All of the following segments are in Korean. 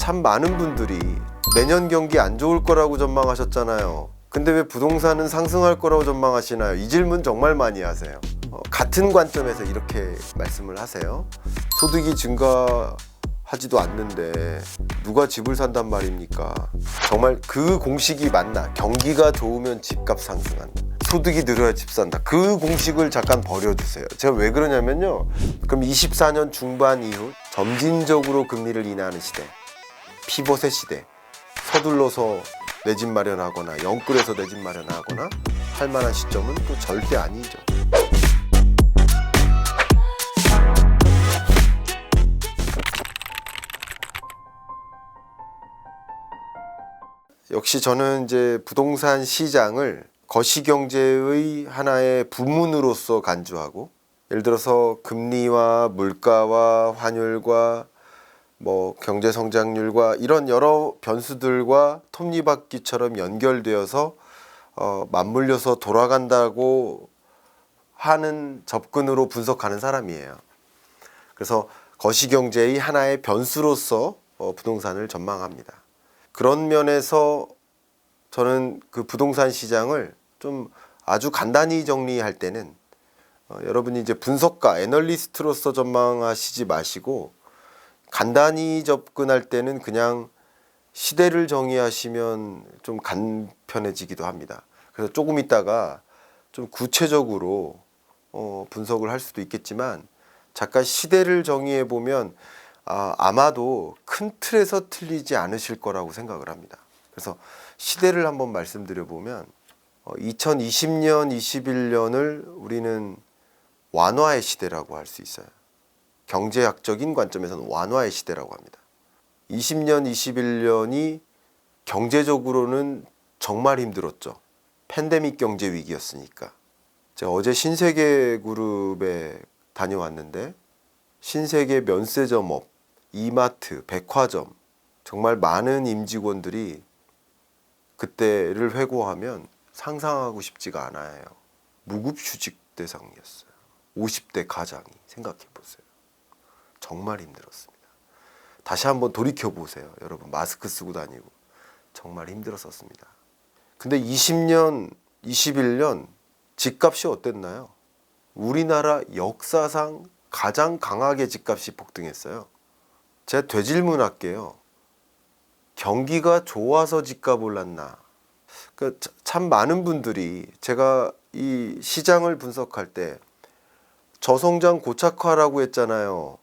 참 많은 분들이 내년 경기 안 좋을 거라고 전망하셨잖아요. 근데 왜 부동산은 상승할 거라고 전망하시나요? 이 질문 정말 많이 하세요. 같은 관점에서 이렇게 말씀을 하세요. 소득이 증가하지도 않는데 누가 집을 산단 말입니까? 정말 그 공식이 맞나? 경기가 좋으면 집값 상승한다. 소득이 늘어야 집 산다. 그 공식을 잠깐 버려두세요. 제가 왜 그러냐면요. 그럼 24년 중반 이후 점진적으로 금리를 인하하는 시대, 피벗의 시대, 서둘러서 내 집 마련하거나 영끌에서 내 집 마련하거나 할 만한 시점은 또 절대 아니죠. 역시 저는 이제 부동산 시장을 거시경제의 하나의 부문으로서 간주하고, 예를 들어서 금리와 물가와 환율과 경제 성장률과 이런 여러 변수들과 톱니바퀴처럼 연결되어서 맞물려서 돌아간다고 하는 접근으로 분석하는 사람이에요. 그래서 거시경제의 하나의 변수로서 부동산을 전망합니다. 그런 면에서 저는 그 부동산 시장을 좀 아주 간단히 정리할 때는 여러분이 이제 분석가, 애널리스트로서 전망하시지 마시고 간단히 접근할 때는 그냥 시대를 정의하시면 좀 간편해지기도 합니다. 그래서 조금 있다가 좀 구체적으로 분석을 할 수도 있겠지만, 잠깐 시대를 정의해 보면 아마도 큰 틀에서 틀리지 않으실 거라고 생각을 합니다. 그래서 시대를 한번 말씀드려 보면 2020년, 21년을 우리는 완화의 시대라고 할 수 있어요. 경제학적인 관점에서는 완화의 시대라고 합니다. 20년, 21년이 경제적으로는 정말 힘들었죠. 팬데믹 경제 위기였으니까. 제가 어제 신세계그룹에 다녀왔는데, 신세계 면세점업, 이마트, 백화점, 정말 많은 임직원들이 그때를 회고하면 상상하고 싶지가 않아요. 무급휴직 대상이었어요. 50대 가장이. 생각해 보세요. 정말 힘들었습니다. 다시 한번 돌이켜 보세요. 여러분, 마스크 쓰고 다니고 정말 힘들었었습니다. 근데 20년, 21년 집값이 어땠나요? 우리나라 역사상 가장 강하게 집값이 폭등했어요. 제가 되질문할게요. 경기가 좋아서 집값 올랐나? 참 많은 분들이 제가 이 시장을 분석할 때 저성장 고착화라고 했잖아요.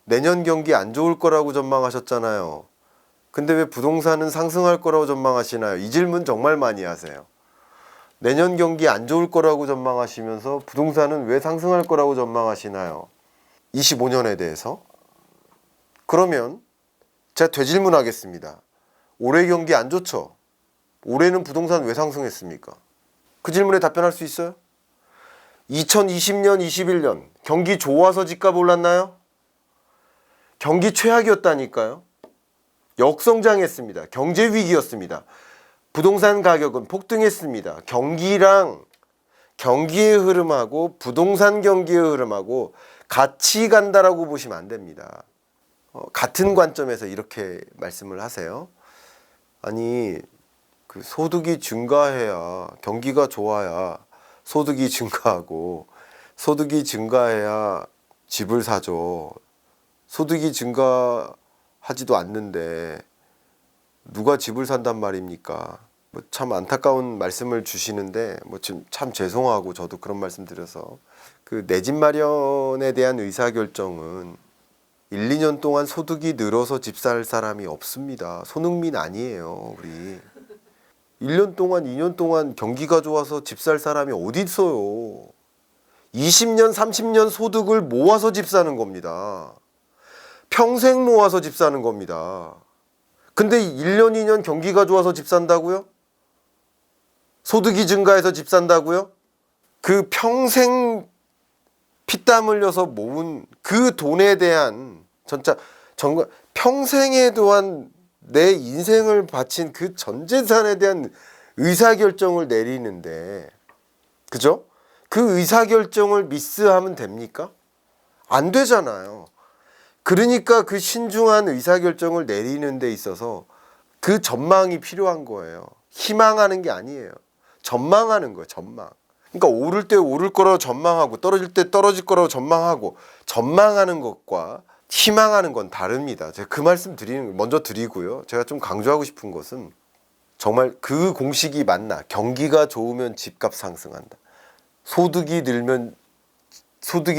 내년 경기 안 좋을 거라고 전망하셨잖아요. 근데 왜 부동산은 상승할 거라고 전망하시나요? 이 질문 정말 많이 하세요. 내년 경기 안 좋을 거라고 전망하시면서 부동산은 왜 상승할 거라고 전망하시나요? 25년에 대해서. 그러면 제가 되질문하겠습니다. 올해 경기 안 좋죠? 올해는 부동산 왜 상승했습니까? 그 질문에 답변할 수 있어요? 2020년, 21년 경기 좋아서 집값 올랐나요? 경기 최악이었다니까요. 역성장했습니다. 경제 위기였습니다. 부동산 가격은 폭등했습니다. 경기랑 경기의 흐름하고 부동산 경기의 흐름하고 같이 간다라고 보시면 안 됩니다. 같은 관점에서 이렇게 말씀을 하세요. 아니, 그 소득이 증가해야, 경기가 좋아야 소득이 증가하고, 소득이 증가해야 집을 사죠. 소득이 증가하지도 않는데 누가 집을 산단 말입니까? 참 안타까운 말씀을 주시는데 지금 참 죄송하고, 저도 그런 말씀 드려서 그 내 집 마련에 대한 의사결정은 1, 2년 동안 소득이 늘어서 집 살 사람이 없습니다. 손흥민 아니에요. 우리 1년 동안 2년 동안 경기가 좋아서 집 살 사람이 어디 있어요. 20년 30년 소득을 모아서 집 사는 겁니다. 평생 모아서 집 사는 겁니다. 근데 1년 2년 경기가 좋아서 집 산다고요? 소득이 증가해서 집 산다고요? 그 평생 피땀 흘려서 모은 그 돈에 대한 평생에 대한 내 인생을 바친 그 전 재산에 대한 의사결정을 내리는데, 그죠? 그 의사결정을 미스하면 됩니까? 안 되잖아요. 그러니까 그 신중한 의사결정을 내리는 데 있어서 그 전망이 필요한 거예요. 희망하는 게 아니에요. 전망하는 거예요. 전망. 그러니까 오를 때 오를 거라고 전망하고 떨어질 때 떨어질 거라고 전망하고, 전망하는 것과 희망하는 건 다릅니다. 제가 그 말씀 먼저 드리고요. 제가 좀 강조하고 싶은 것은 정말 그 공식이 맞나? 경기가 좋으면 집값 상승한다. 소득이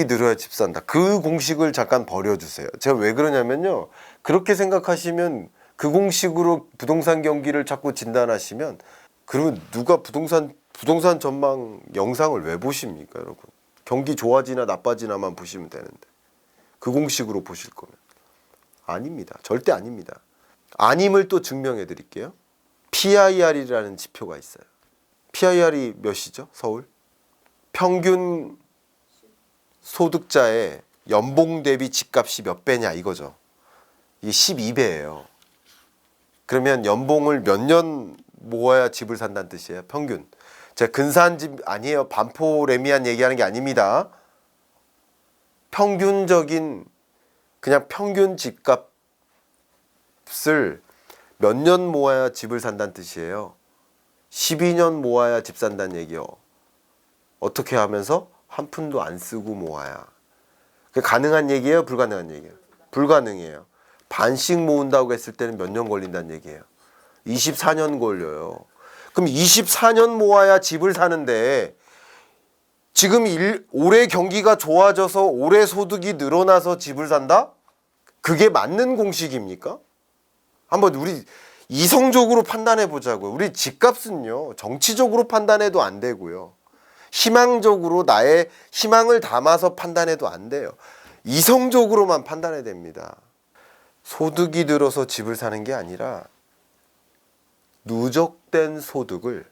늘어야 집 산다. 그 공식을 잠깐 버려주세요. 제가 왜 그러냐면요. 그렇게 생각하시면 그 공식으로 부동산 경기를 자꾸 진단하시면, 그러면 누가 부동산 전망 영상을 왜 보십니까, 여러분? 경기 좋아지나 나빠지나만 보시면 되는데 그 공식으로 보실 거면 아닙니다. 절대 아닙니다. 아님을 또 증명해 드릴게요. PIR이라는 지표가 있어요. PIR이 몇이죠? 서울? 평균 소득자의 연봉 대비 집값이 몇 배냐 이거죠. 이게 12배예요. 그러면 연봉을 몇 년 모아야 집을 산다는 뜻이에요. 평균. 제가 근사한 집 아니에요. 반포레미안 얘기하는 게 아닙니다. 평균적인 그냥 평균 집값을 몇 년 모아야 집을 산다는 뜻이에요. 12년 모아야 집 산다는 얘기요. 어떻게 하면서? 한 푼도 안 쓰고 모아야. 그게 가능한 얘기예요? 불가능한 얘기예요? 불가능해요. 반씩 모은다고 했을 때는 몇 년 걸린다는 얘기예요? 24년 걸려요. 그럼 24년 모아야 집을 사는데 지금 올해 경기가 좋아져서 올해 소득이 늘어나서 집을 산다? 그게 맞는 공식입니까? 한번 우리 이성적으로 판단해 보자고요. 우리 집값은요, 정치적으로 판단해도 안 되고요. 희망적으로 나의 희망을 담아서 판단해도 안 돼요. 이성적으로만 판단해야 됩니다. 소득이 들어서 집을 사는 게 아니라 누적된 소득을,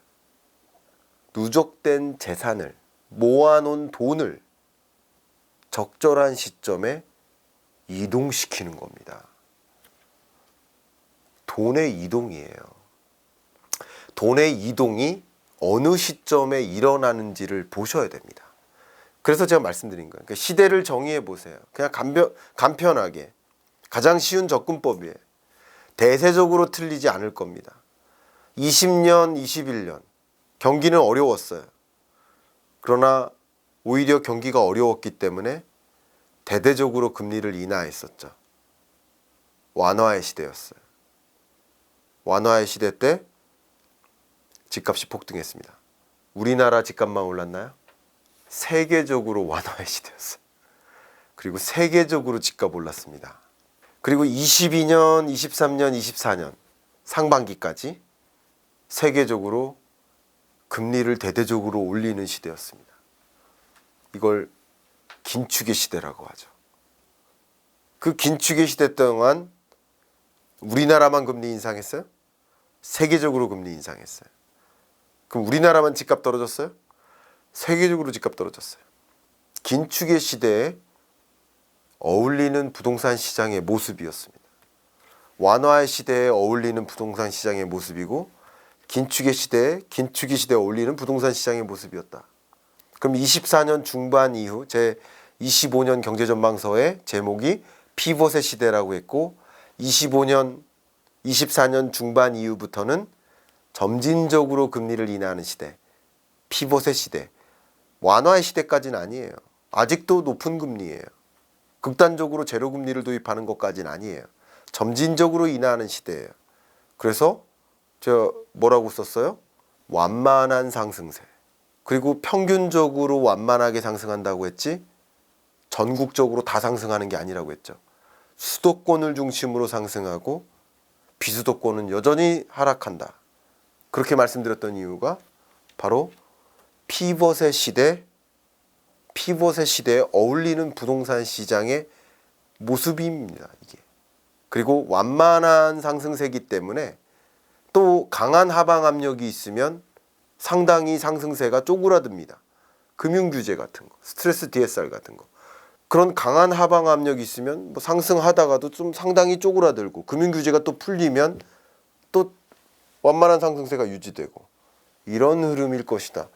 누적된 재산을, 모아놓은 돈을 적절한 시점에 이동시키는 겁니다. 돈의 이동이에요. 돈의 이동이 어느 시점에 일어나는지를 보셔야 됩니다. 그래서 제가 말씀드린 거예요. 그러니까 시대를 정의해 보세요. 그냥 간편하게. 가장 쉬운 접근법이에요. 대세적으로 틀리지 않을 겁니다. 20년, 21년 경기는 어려웠어요. 그러나 오히려 경기가 어려웠기 때문에 대대적으로 금리를 인하했었죠. 완화의 시대였어요. 완화의 시대 때 집값이 폭등했습니다. 우리나라 집값만 올랐나요? 세계적으로 완화의 시대였어요. 그리고 세계적으로 집값 올랐습니다. 그리고 22년, 23년, 24년 상반기까지 세계적으로 금리를 대대적으로 올리는 시대였습니다. 이걸 긴축의 시대라고 하죠. 그 긴축의 시대 동안 우리나라만 금리 인상했어요? 세계적으로 금리 인상했어요. 그럼 우리나라만 집값 떨어졌어요? 세계적으로 집값 떨어졌어요. 긴축의 시대에 어울리는 부동산 시장의 모습이었습니다. 완화의 시대에 어울리는 부동산 시장의 모습이고, 긴축의 시대에 어울리는 부동산 시장의 모습이었다. 그럼 24년 중반 이후 제 25년 경제전망서의 제목이 피벗의 시대라고 했고, 24년 중반 이후부터는 점진적으로 금리를 인하하는 시대, 피벗의 시대, 완화의 시대까지는 아니에요. 아직도 높은 금리예요. 극단적으로 제로금리를 도입하는 것까지는 아니에요. 점진적으로 인하하는 시대예요. 그래서 제가 뭐라고 썼어요? 완만한 상승세. 그리고 평균적으로 완만하게 상승한다고 했지 전국적으로 다 상승하는 게 아니라고 했죠. 수도권을 중심으로 상승하고 비수도권은 여전히 하락한다. 그렇게 말씀드렸던 이유가 바로 피벗의 시대에 어울리는 부동산 시장의 모습입니다. 이게. 그리고 완만한 상승세이기 때문에 또 강한 하방 압력이 있으면 상당히 상승세가 쪼그라듭니다. 금융규제 같은 거, 스트레스 DSR 같은 거. 그런 강한 하방 압력이 있으면 뭐 상승하다가도 좀 상당히 쪼그라들고, 금융규제가 또 풀리면 또 완만한 상승세가 유지되고, 이런 흐름일 것이다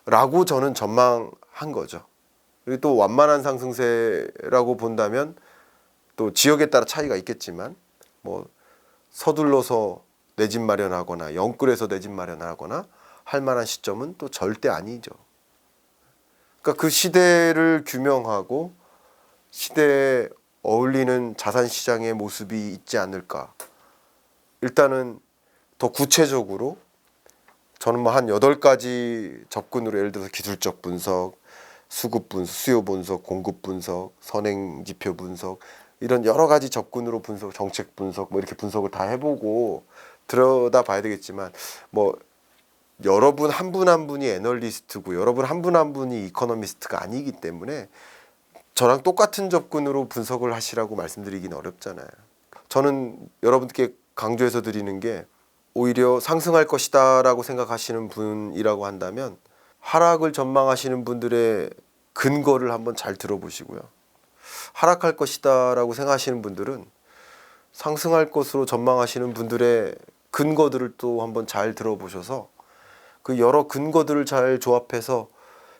라고 저는 전망한 거죠. 그리고 또 완만한 상승세라고 본다면 또 지역에 따라 차이가 있겠지만 뭐 서둘러서 내 집 마련하거나 영끌해서 내 집 마련하거나 할 만한 시점은 또 절대 아니죠. 그러니까 그 시대를 규명하고 시대에 어울리는 자산 시장의 모습이 있지 않을까. 일단은 더 구체적으로 저는 뭐 한 8가지 접근으로, 예를 들어서 기술적 분석, 수급 분석, 수요 분석, 공급 분석, 선행 지표 분석, 이런 여러 가지 접근으로 분석, 정책 분석 뭐 이렇게 분석을 다 해보고 들여다 봐야 되겠지만, 뭐 여러분 한 분 한 분이 애널리스트고 여러분 한 분 한 분이 이코노미스트가 아니기 때문에 저랑 똑같은 접근으로 분석을 하시라고 말씀드리긴 어렵잖아요. 저는 여러분께 강조해서 드리는 게, 오히려 상승할 것이다라고 생각하시는 분이라고 한다면 하락을 전망하시는 분들의 근거를 한번 잘 들어보시고요. 하락할 것이다라고 생각하시는 분들은 상승할 것으로 전망하시는 분들의 근거들을 또 한번 잘 들어보셔서 그 여러 근거들을 잘 조합해서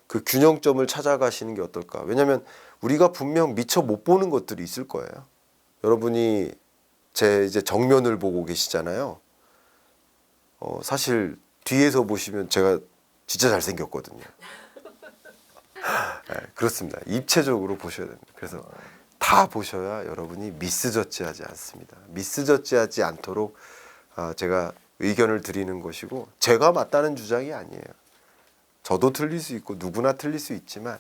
그 균형점을 찾아가시는 게 어떨까. 왜냐하면 우리가 분명 미처 못 보는 것들이 있을 거예요. 여러분이 제 이제 정면을 보고 계시잖아요. 사실 뒤에서 보시면 제가 진짜 잘생겼거든요. 네, 그렇습니다. 입체적으로 보셔야 됩니다. 그래서 다 보셔야 여러분이 미스저지하지 않습니다. 미스저지하지 않도록 제가 의견을 드리는 것이고, 제가 맞다는 주장이 아니에요. 저도 틀릴 수 있고 누구나 틀릴 수 있지만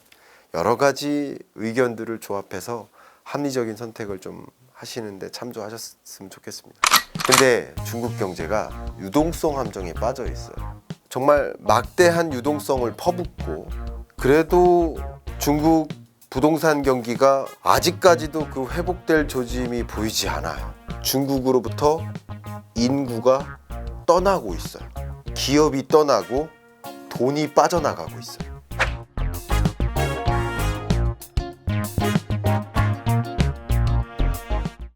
여러 가지 의견들을 조합해서 합리적인 선택을 좀 하시는데 참조하셨으면 좋겠습니다. 근데 중국 경제가 유동성 함정에 빠져 있어요. 정말 막대한 유동성을 퍼붓고, 그래도 중국 부동산 경기가 아직까지도 그 회복될 조짐이 보이지 않아요. 중국으로부터 인구가 떠나고 있어요. 기업이 떠나고 돈이 빠져나가고 있어요.